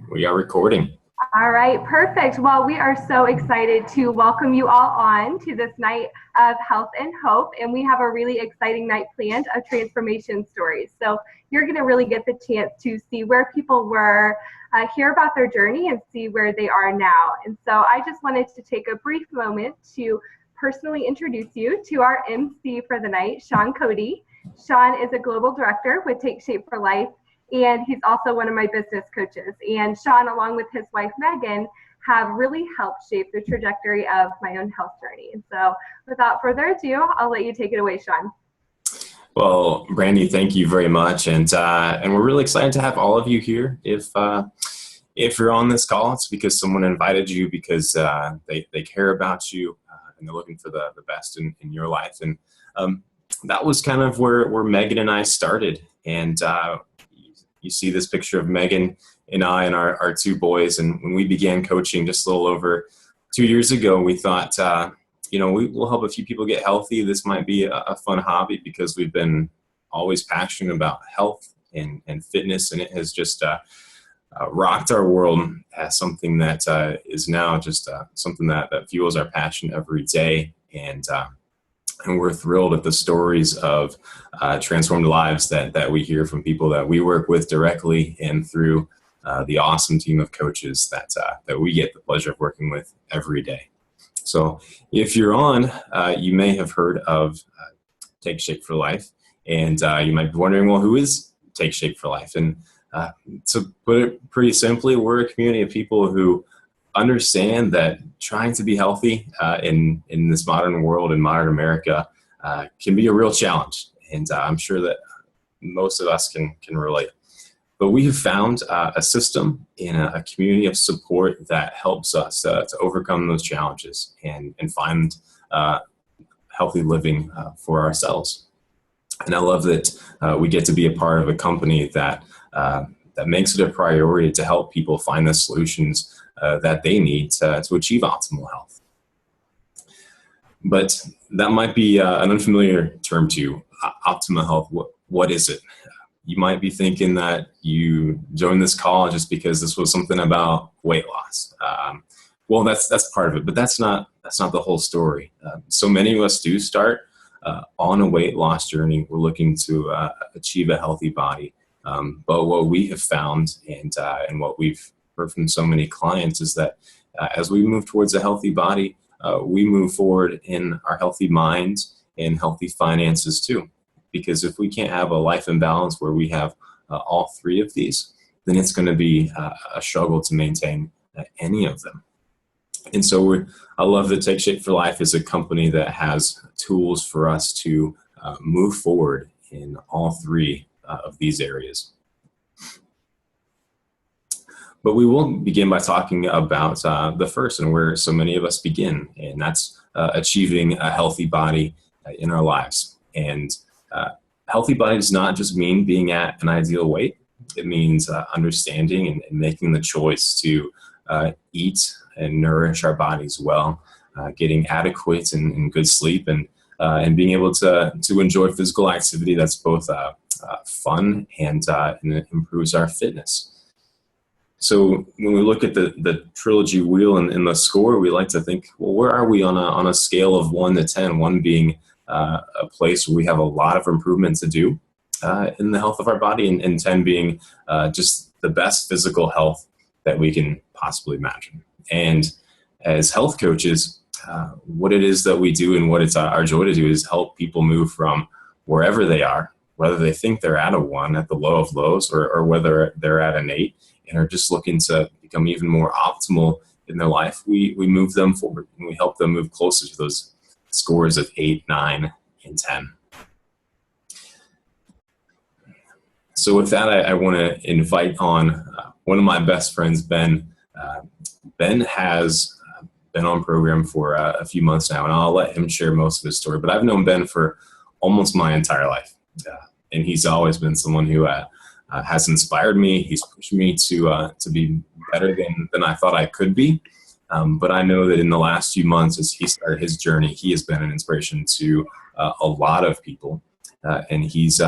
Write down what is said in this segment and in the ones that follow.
We are recording. All right, perfect. Well, we are so excited to welcome you all on to this night of health and hope. And we have a really exciting night planned of transformation stories. So you're going to really get the chance to see where people were, hear about their journey, and see where they are now. And so I just wanted to take a brief moment to personally introduce you to our MC for the night, Cody. Sean is a global director with Take Shape for Life, and he's also one of my business coaches. And Sean, along with his wife, Megan, have really helped shape the trajectory of my own health journey. And so without further ado, I'll let you take it away, Sean. Well, Brandy, thank you very much. And we're really excited to have all of you here. If you're on this call, it's because someone invited you because they care about you and they're looking for the best in your life. And that was kind of where Megan and I started. And you see this picture of Megan and I and our two boys. And when we began coaching just a little over 2 years ago, we thought, we'll help a few people get healthy. This might be a fun hobby because we've been always passionate about health and fitness. And it has just rocked our world as something that is now just something that fuels our passion every day. And we're thrilled at the stories of transformed lives that we hear from people that we work with directly and through the awesome team of coaches that we get the pleasure of working with every day. So if you're on, you may have heard of Take Shape for Life, and you might be wondering, well, who is Take Shape for Life? And to put it pretty simply, we're a community of people who understand that trying to be healthy in this modern world, in modern America, can be a real challenge. And I'm sure that most of us can relate. But we have found a system in a community of support that helps us to overcome those challenges and find healthy living for ourselves. And I love that we get to be a part of a company that makes it a priority to help people find the solutions that they need to achieve optimal health. But that might be an unfamiliar term to you. Optimal health, what is it? You might be thinking that you joined this call just because this was something about weight loss. Well, that's part of it, but that's not the whole story. So many of us do start on a weight loss journey. We're looking to achieve a healthy body. But what we have found and what we've heard from so many clients is that as we move towards a healthy body, we move forward in our healthy minds and healthy finances too. Because if we can't have a life in balance where we have all three of these, then it's going to be a struggle to maintain any of them. And so I love that Take Shape for Life is a company that has tools for us to move forward in all three of these areas. But we will begin by talking about the first and where so many of us begin, and that's achieving a healthy body in our lives. And healthy body does not just mean being at an ideal weight. It means understanding and making the choice to eat and nourish our bodies well, getting adequate and good sleep, and being able to enjoy physical activity that's both fun and it improves our fitness. So when we look at the Trilogy wheel and the score, we like to think, well, where are we on a scale of 1 to 10, 1 being a place where we have a lot of improvement to do in the health of our body, and 10 being just the best physical health that we can possibly imagine. And as health coaches, what it is that we do and what it's our joy to do is help people move from wherever they are, whether they think they're at a 1 at the low of lows or whether they're at an 8 and are just looking to become even more optimal in their life. We move them forward and we help them move closer to those scores of 8, 9, and 10. So with that, I want to invite on one of my best friends, Ben. Ben has been on program for a few months now, and I'll let him share most of his story. But I've known Ben for almost my entire life, and he's always been someone who has inspired me. He's pushed me to be better than I thought I could be. But I know that in the last few months, as he started his journey, he has been an inspiration to a lot of people. and he's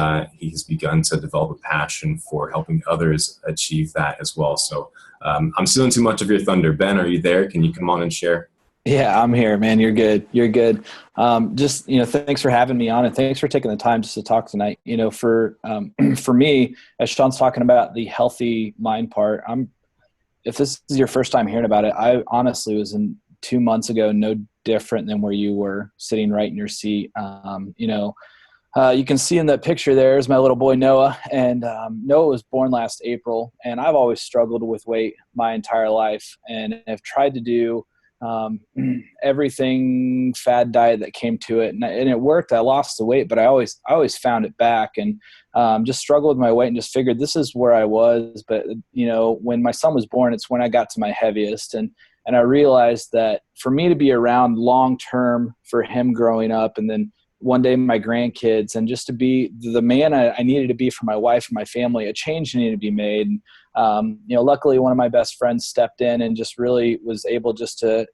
begun to develop a passion for helping others achieve that as well. So I'm stealing too much of your thunder. Ben, are you there? Can you come on and share? Yeah, I'm here, man. You're good. You're good. Just, thanks for having me on, and thanks for taking the time just to talk tonight. For me, as Sean's talking about the healthy mind part, if this is your first time hearing about it, I honestly was 2 months ago, no different than where you were sitting right in your seat. You can see in that picture there is my little boy, Noah, and Noah was born last April, and I've always struggled with weight my entire life and have tried to do everything fad diet that came to it, and it worked. I lost the weight, but I always found it back, and just struggled with my weight and just figured this is where I was. But when my son was born, it's when I got to my heaviest, and I realized that for me to be around long term for him growing up, and then one day my grandkids, and just to be the man I needed to be for my wife and my family, a change needed to be made. Luckily one of my best friends stepped in and just really was able just to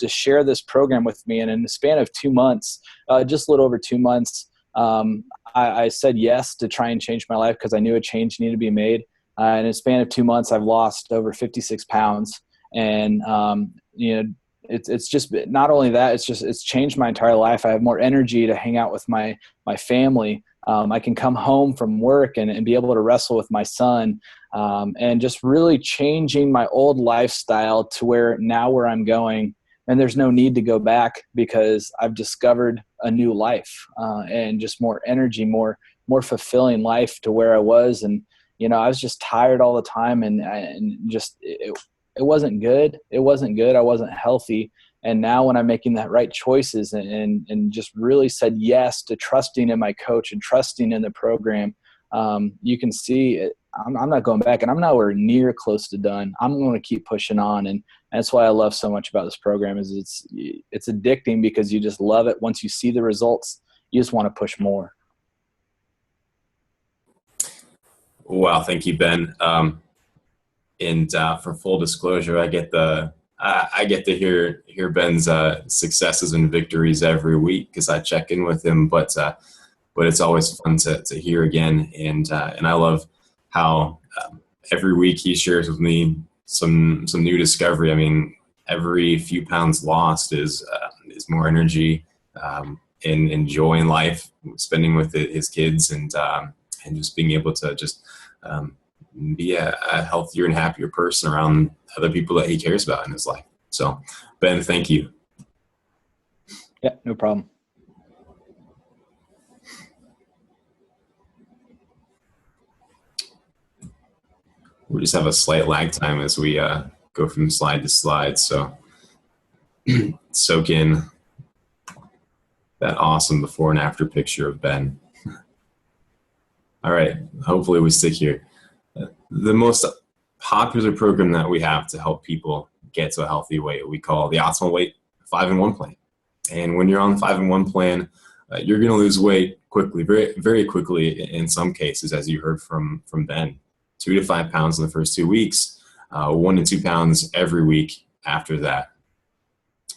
share this program with me. And in the span of 2 months, just a little over 2 months, I said yes to try and change my life because I knew a change needed to be made. In a span of 2 months, I've lost over 56 pounds. And, it's just not only that, it's changed my entire life. I have more energy to hang out with my family. I can come home from work and be able to wrestle with my son, and just really changing my old lifestyle to where I'm going. And there's no need to go back because I've discovered a new life, and just more energy, more fulfilling life to where I was. And, I was just tired all the time, and it wasn't good. It wasn't good. I wasn't healthy. And now when I'm making that right choices and just really said yes to trusting in my coach and trusting in the program, you can see it. I'm not going back, and I'm nowhere near close to done. I'm going to keep pushing on. And that's why I love so much about this program is it's addicting because you just love it. Once you see the results, you just want to push more. Wow. Thank you, Ben. And for full disclosure, I get to hear Ben's successes and victories every week because I check in with him. But it's always fun to hear again, and I love how every week he shares with me some new discovery. I mean, every few pounds lost is more energy, and enjoying life, spending with his kids, and just being able to just be a healthier and happier person around other people that he cares about in his life. So, Ben, thank you. Yeah, no problem. We just have a slight lag time as we go from slide to slide. So soak in that awesome before and after picture of Ben. All right, hopefully we stick here. The most popular program that we have to help people get to a healthy weight, we call the Optimal Weight 5-in-1 plan. And when you're on the 5-in-1 plan, you're going to lose weight quickly, very, very quickly in some cases, as you heard from Ben. 2 to 5 pounds in the first 2 weeks, 1 to 2 pounds every week after that.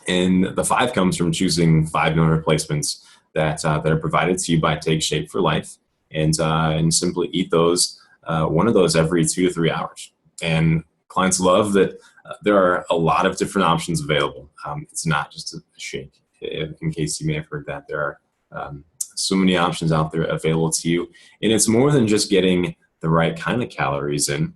And the 5 comes from choosing 5 meal replacements that are provided to you by Take Shape for Life, and simply eat those, one of those every 2 to 3 hours. And clients love that there are a lot of different options available. It's not just a shake. In case you may have heard that, there are so many options out there available to you. And it's more than just getting the right kind of calories in.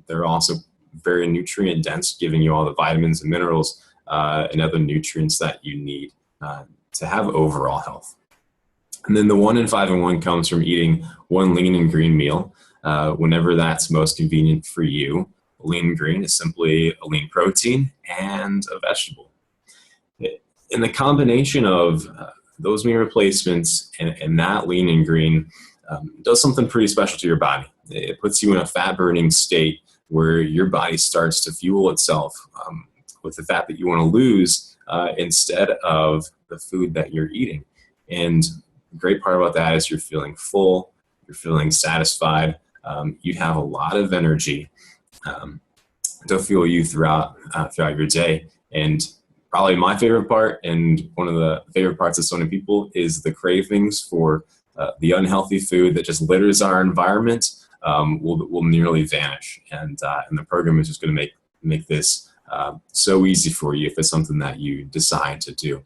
They're also very nutrient dense, giving you all the vitamins and minerals and other nutrients that you need to have overall health. And then the 1 in 5-in-1 comes from eating one lean and green meal whenever that's most convenient for you. Lean and green is simply a lean protein and a vegetable. And the combination of those meal replacements and that lean and green does something pretty special to your body. It puts you in a fat-burning state where your body starts to fuel itself with the fat that you want to lose instead of the food that you're eating. And the great part about that is you're feeling full, you're feeling satisfied, you have a lot of energy to fuel you throughout your day. And probably my favorite part, and one of the favorite parts of so many people, is the cravings for the unhealthy food that just litters our environment will nearly vanish. And the program is just going to make this so easy for you if it's something that you decide to do.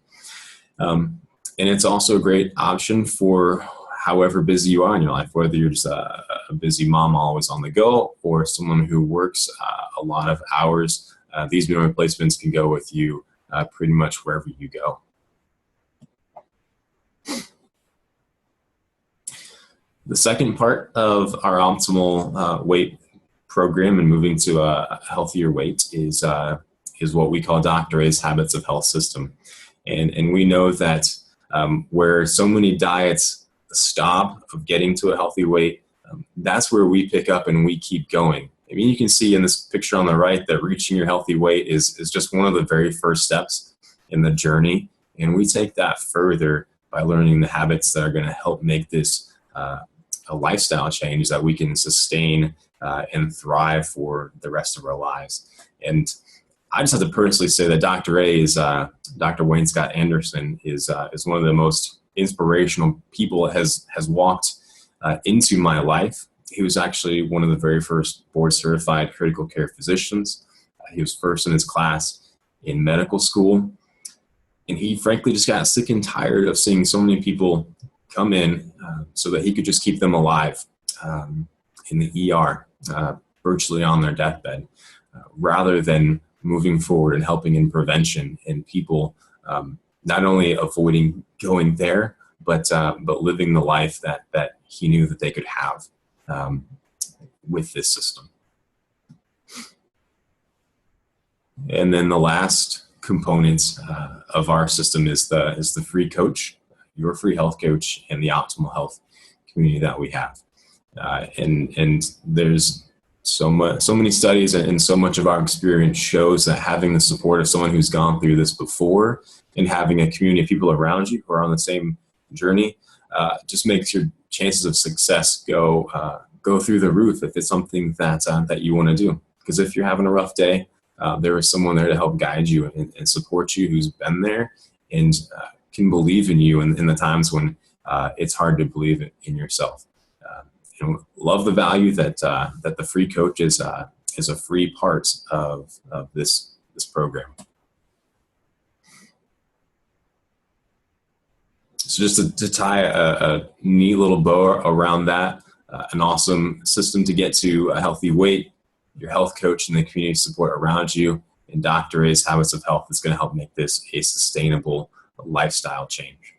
And it's also a great option for however busy you are in your life, whether you're just a busy mom always on the go or someone who works a lot of hours. These meal replacements can go with you pretty much wherever you go. The second part of our optimal weight program and moving to a healthier weight is what we call Dr. A's Habits of Health system. And we know that where so many diets stop of getting to a healthy weight, that's where we pick up and we keep going. I mean, you can see in this picture on the right that reaching your healthy weight is just one of the very first steps in the journey. And we take that further by learning the habits that are going to help make this a lifestyle change that we can sustain and thrive for the rest of our lives. And I just have to personally say that Dr. A is Dr. Wayne Scott Anderson is one of the most inspirational people that has walked into my life. He was actually one of the very first board certified critical care physicians. He was first in his class in medical school. And he frankly just got sick and tired of seeing so many people come in so that he could just keep them alive in the ER, virtually on their deathbed, rather than moving forward and helping in prevention and people not only avoiding going there, but living the life that he knew that they could have with this system. And then the last component of our system is the free coach, your free health coach, and the optimal health community that we have. And there's so many studies and so much of our experience shows that having the support of someone who's gone through this before and having a community of people around you who are on the same journey just makes your chances of success go through the roof if it's something that you want to do. Because if you're having a rough day, there is someone there to help guide you and support you who's been there and can believe in you in the times when it's hard to believe in yourself. Love the value that the free coach is a free part of this program. So just to tie a neat little bow around that, an awesome system to get to a healthy weight, your health coach and the community support around you, and Dr. A's Habits of Health is going to help make this a sustainable lifestyle change.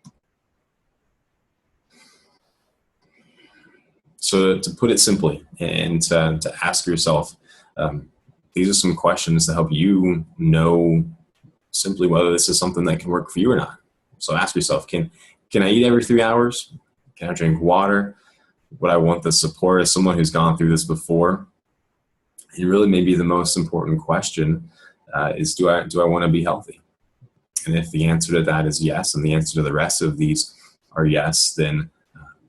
So to put it simply and to ask yourself, these are some questions to help you know simply whether this is something that can work for you or not. So ask yourself, can I eat every 3 hours? Can I drink water? Would I want the support of someone who's gone through this before? And really maybe the most important question is, do I want to be healthy? And if the answer to that is yes, and the answer to the rest of these are yes, then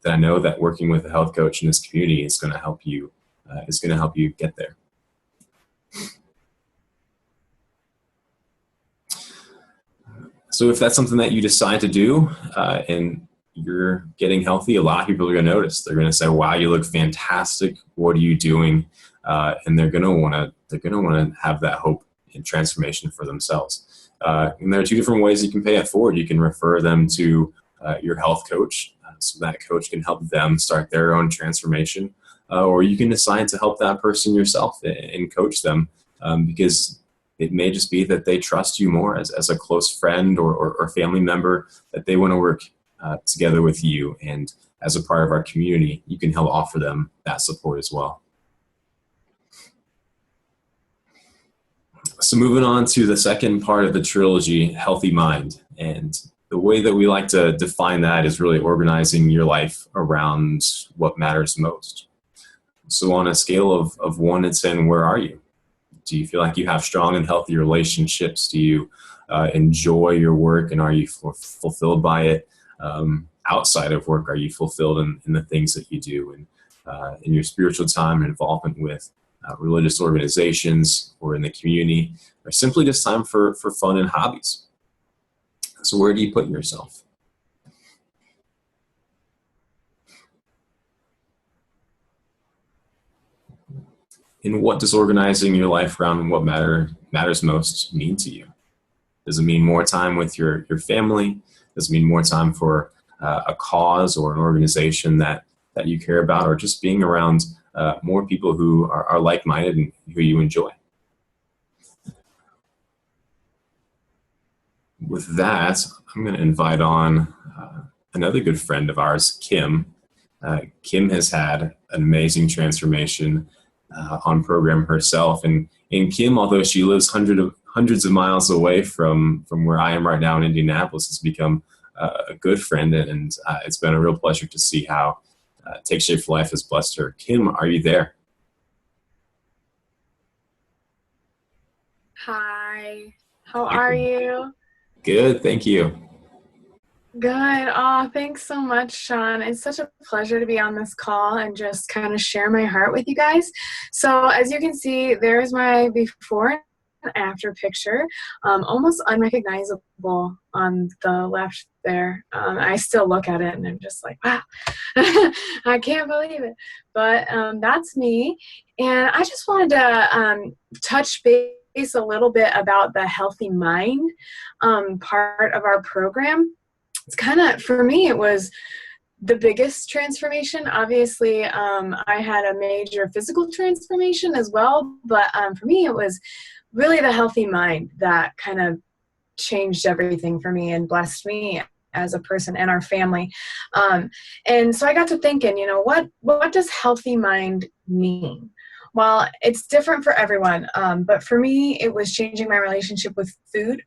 I know that working with a health coach in this community is going to help you get there. So if that's something that you decide to do and you're getting healthy, a lot of people are going to notice. They're going to say, "Wow, you look fantastic. What are you doing?" And they're going to want to have that hope and transformation for themselves. And there are two different ways you can pay it forward. You can refer them to your health coach, so that coach can help them start their own transformation, or you can decide to help that person yourself and coach them, because it may just be that they trust you more as a close friend or family member, that they want to work together with you, and as a part of our community, you can help offer them that support as well. So moving on to the second part of the trilogy, Healthy Mind. And the way that we like to define that is really organizing your life around what matters most. So on a scale of 1 to 10, where are you? Do you feel like you have strong and healthy relationships? Do you enjoy your work, and are you fulfilled by it? Outside of work, are you fulfilled in the things that you do, and in your spiritual time and involvement with religious organizations or in the community, or simply just time for fun and hobbies? So where do you put yourself? And what does organizing your life around what matters most mean to you? Does it mean more time with your family? Does it mean more time for a cause or an organization that you care about, or just being around more people who are like-minded and who you enjoy? With that, I'm going to invite on another good friend of ours, Kim. Kim has had an amazing transformation on program herself. And Kim, although she lives hundreds of miles away from where I am right now in Indianapolis, has become a good friend. And it's been a real pleasure to see how Take Shape for Life has blessed her. Kim, are you there? Hi, how are you? Good, thank you. Good. Oh, thanks so much, Sean. It's such a pleasure to be on this call and just kind of share my heart with you guys. So as you can see, there's my before and after picture, almost unrecognizable on the left there. I still look at it and I'm just like, wow, I can't believe it. But that's me. And I just wanted to touch base a little bit about the healthy mind part of our program. It's kind of, for me, it was the biggest transformation. Obviously, I had a major physical transformation as well, but for me, it was really the healthy mind that kind of changed everything for me and blessed me as a person and our family. And so I got to thinking, what does healthy mind mean? Well, it's different for everyone, but for me, it was changing my relationship with food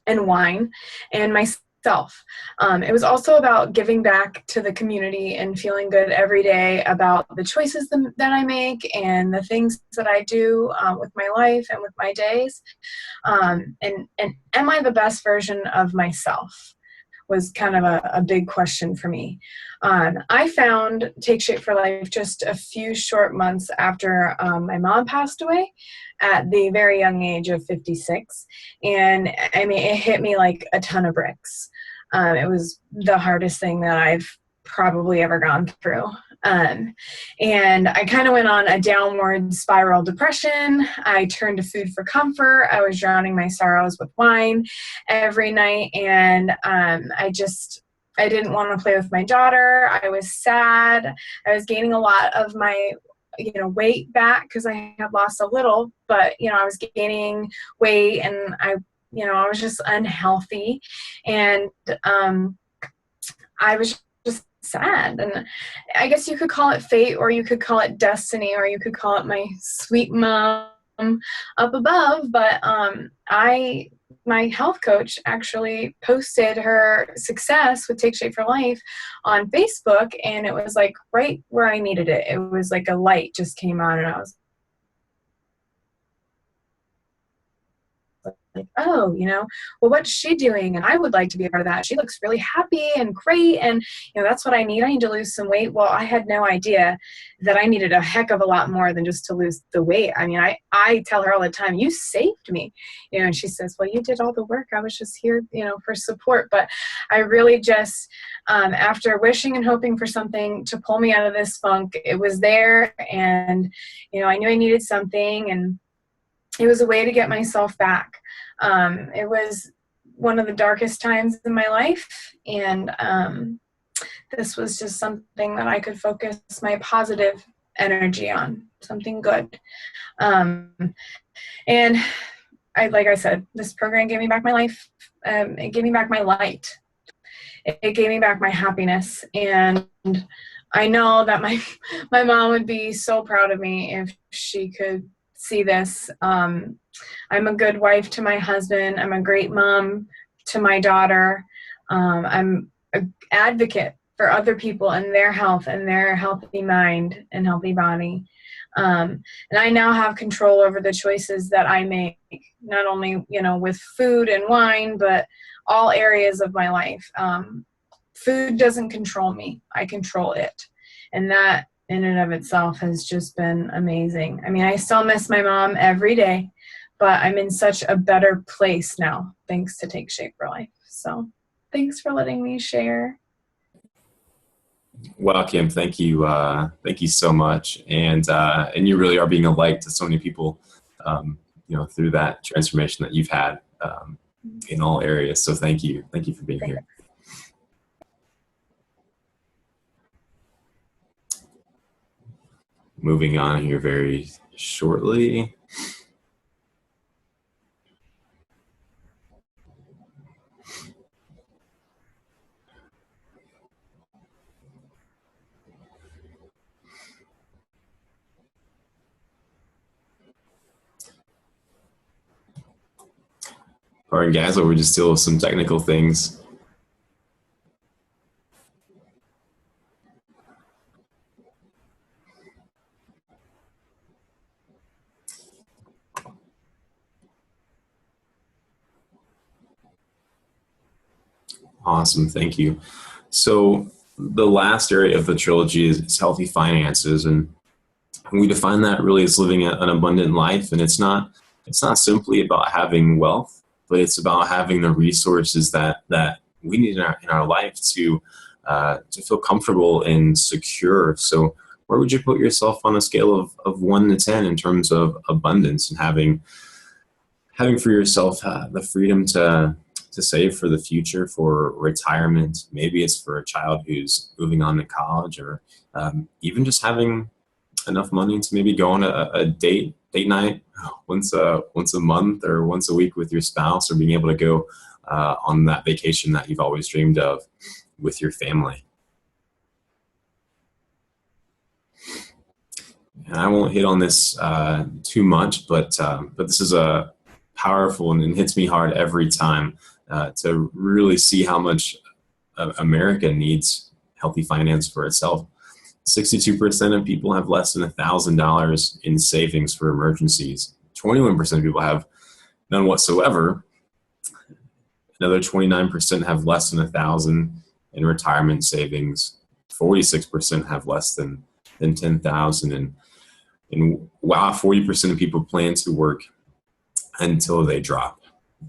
and wine and myself. It was also about giving back to the community and feeling good every day about the choices that I make and the things that I do with my life and with my days. And am I the best version of myself? Was kind of a big question for me. I found Take Shape for Life just a few short months after my mom passed away at the very young age of 56. And I mean, it hit me like a ton of bricks. It was the hardest thing that I've probably ever gone through. And I kind of went on a downward spiral depression. I turned to food for comfort. I was drowning my sorrows with wine every night. And I didn't want to play with my daughter. I was sad. I was gaining a lot of my weight back because I had lost a little, but I was gaining weight and I was just unhealthy. And I was just sad. And I guess you could call it fate, or you could call it destiny, or you could call it my sweet mom up above. But my health coach actually posted her success with Take Shape for Life on Facebook, and it was like right where I needed it. It was like a light just came on, and I was like, oh, well, what's she doing? And I would like to be a part of that. She looks really happy and great. And, that's what I need. I need to lose some weight. Well, I had no idea that I needed a heck of a lot more than just to lose the weight. I mean, I tell her all the time, you saved me, and she says, well, you did all the work. I was just here, for support. But I really just, after wishing and hoping for something to pull me out of this funk, it was there. And, I knew I needed something, and it was a way to get myself back. It was one of the darkest times in my life, and this was just something that I could focus my positive energy on, something good. And like I said, this program gave me back my life. It gave me back my light. It gave me back my happiness. And I know that my mom would be so proud of me if she could see this. I'm a good wife to my husband. I'm a great mom to my daughter. I'm an advocate for other people and their health and their healthy mind and healthy body. And I now have control over the choices that I make, not only, with food and wine, but all areas of my life. Food doesn't control me. I control it. And that in and of itself has just been amazing. I mean, I still miss my mom every day, but I'm in such a better place now, thanks to Take Shape for Life. So thanks for letting me share. Well, Kim, thank you so much, and you really are being a light to so many people, through that transformation that you've had in all areas. So thank you for being here. Moving on here very shortly. All right, guys, we're just still with some technical things. Awesome, thank you. So the last area of the trilogy is healthy finances, and we define that really as living an abundant life. And it's not simply about having wealth, but it's about having the resources that we need in our life to feel comfortable and secure. So where would you put yourself on a scale of 1 to 10 in terms of abundance and having for yourself the freedom to save for the future, for retirement? Maybe it's for a child who's moving on to college, or even just having enough money to maybe go on a date night once a month or once a week with your spouse, or being able to go on that vacation that you've always dreamed of with your family. And I won't hit on this too much, but this is a powerful and hits me hard every time to really see how much America needs healthy finance for itself. 62% of people have less than $1,000 in savings for emergencies. 21% of people have none whatsoever. Another 29% have less than $1,000 in retirement savings. 46% have less than $10,000, and wow, 40% of people plan to work until they drop.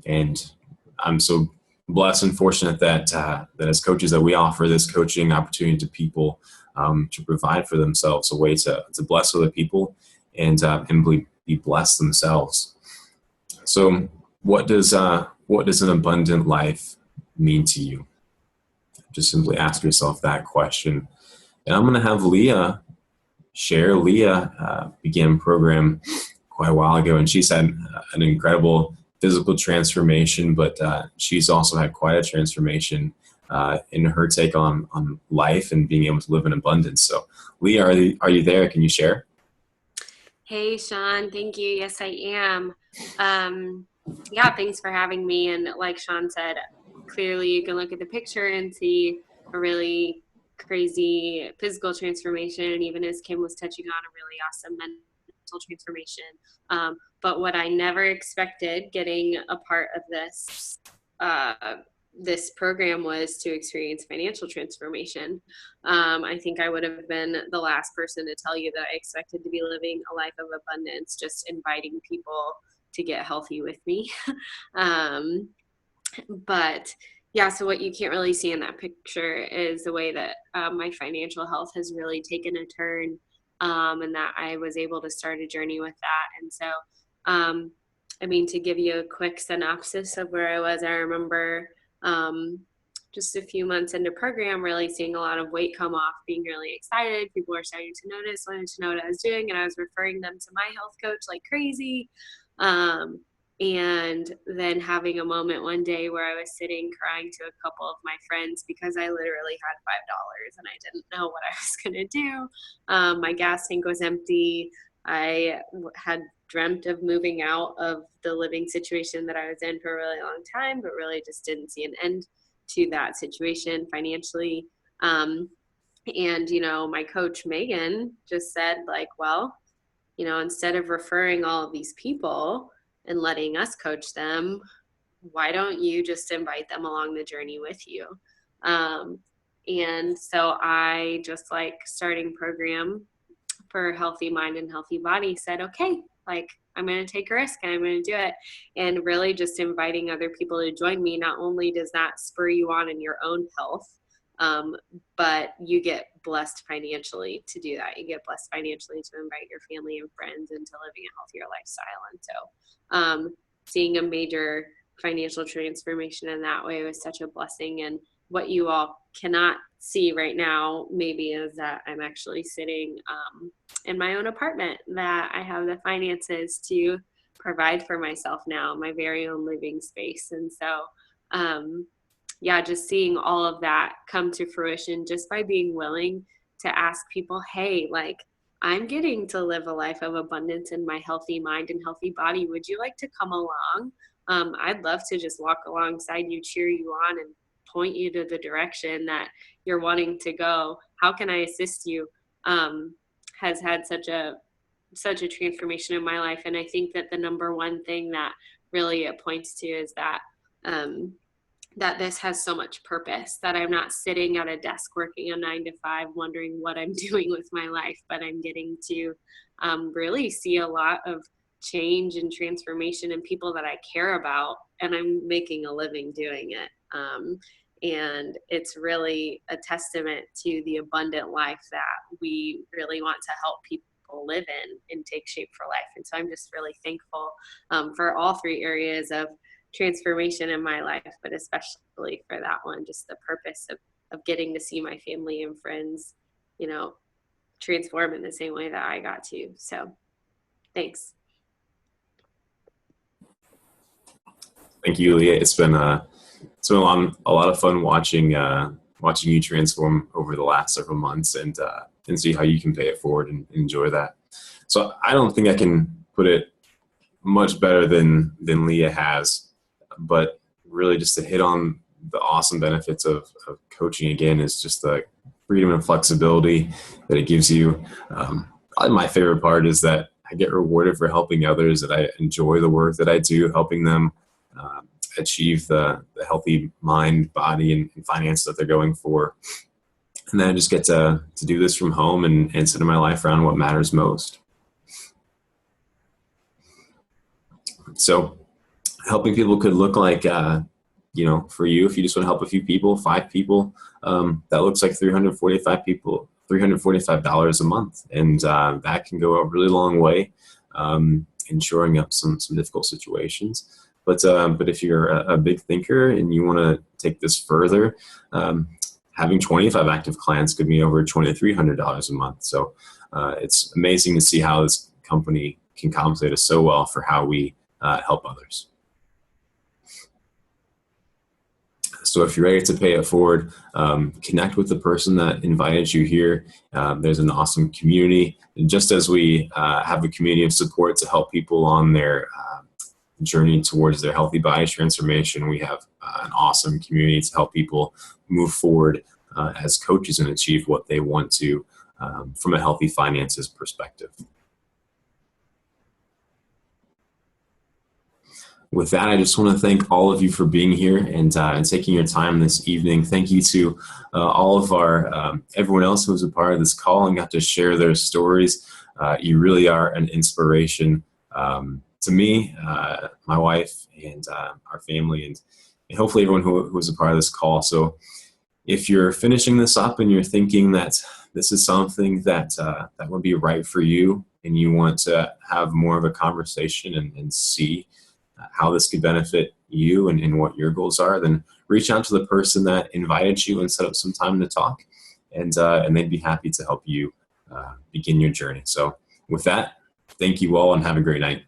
And I'm so blessed and fortunate that as coaches that we offer this coaching opportunity to people to provide for themselves a way to bless other people and be blessed themselves. So what does an abundant life mean to you? Just simply ask yourself that question. And I'm going to have Leah share. Leah began a program quite a while ago, and she's had an incredible physical transformation, but she's also had quite a transformation in her take on life and being able to live in abundance. So Leah, are you there? Can you share? Hey, Sean. Thank you. Yes, I am. Yeah, thanks for having me. And like Sean said, clearly you can look at the picture and see a really crazy physical transformation. And even as Kim was touching on, a really awesome mental transformation. But what I never expected getting a part of this program was to experience financial transformation. I think I would have been the last person to tell you that I expected to be living a life of abundance, just inviting people to get healthy with me. But yeah, so what you can't really see in that picture is the way that my financial health has really taken a turn, and that I was able to start a journey with that. And so, I mean, to give you a quick synopsis of where I was, I remember just a few months into program, really seeing a lot of weight come off, being really excited. People were starting to notice, wanted to know what I was doing, and I was referring them to my health coach like crazy. And then having a moment one day where I was sitting crying to a couple of my friends because I literally had $5 and I didn't know what I was going to do. My gas tank was empty. I had dreamt of moving out of the living situation that I was in for a really long time, but really just didn't see an end to that situation financially. And, you know, my coach, Megan, just said like, well, you know, instead of referring all of these people and letting us coach them, why don't you just invite them along the journey with you? And so I, just like starting program for healthy mind and healthy body, said, okay, like I'm going to take a risk and I'm going to do it. And really just inviting other people to join me. Not only does that spur you on in your own health, But you get blessed financially to do that. You get blessed financially to invite your family and friends into living a healthier lifestyle. And so seeing a major financial transformation in that way was such a blessing. And what you all cannot see right now maybe is that I'm actually sitting in my own apartment, that I have the finances to provide for myself now, my very own living space. And so yeah, just seeing all of that come to fruition just by being willing to ask people, hey, like, I'm getting to live a life of abundance in my healthy mind and healthy body. Would you like to come along? I'd love to just walk alongside you, cheer you on, and point you to the direction that you're wanting to go. How can I assist you? Has had such a transformation in my life. And I think that the number one thing that really it points to is that that this has so much purpose, that I'm not sitting at a desk working a 9 to 5 wondering what I'm doing with my life, but I'm getting to really see a lot of change and transformation in people that I care about, and I'm making a living doing it. And it's really a testament to the abundant life that we really want to help people live in and take shape for life. And so I'm just really thankful for all 3 areas of transformation in my life, but especially for that one, just the purpose of getting to see my family and friends, transform in the same way that I got to. So thanks. Thank you, Leah. It's been a lot of fun watching you transform over the last several months, and see how you can pay it forward and enjoy that. So I don't think I can put it much better than Leah has. But really, just to hit on the awesome benefits of coaching again is just the freedom and flexibility that it gives you. Probably my favorite part is that I get rewarded for helping others, that I enjoy the work that I do, helping them achieve the healthy mind, body, and finance that they're going for. And then I just get to do this from home and center my life around what matters most. So helping people could look like, for you, if you just want to help a few people, 5 people, that looks like $345 a month. And that can go a really long way in shoring up some difficult situations. But if you're a big thinker and you want to take this further, having 25 active clients could be over $2,300 a month. So it's amazing to see how this company can compensate us so well for how we help others. So if you're ready to pay it forward, connect with the person that invited you here. There's an awesome community. And just as we have a community of support to help people on their journey towards their healthy body transformation, we have an awesome community to help people move forward as coaches and achieve what they want to from a healthy finances perspective. With that, I just want to thank all of you for being here and taking your time this evening. Thank you to all of our everyone else who was a part of this call and got to share their stories. You really are an inspiration to me, my wife, and our family, and hopefully everyone who was a part of this call. So if you're finishing this up and you're thinking that this is something that would be right for you, and you want to have more of a conversation and see how this could benefit you and what your goals are, then reach out to the person that invited you and set up some time to talk, and they'd be happy to help you begin your journey. So with that, thank you all and have a great night.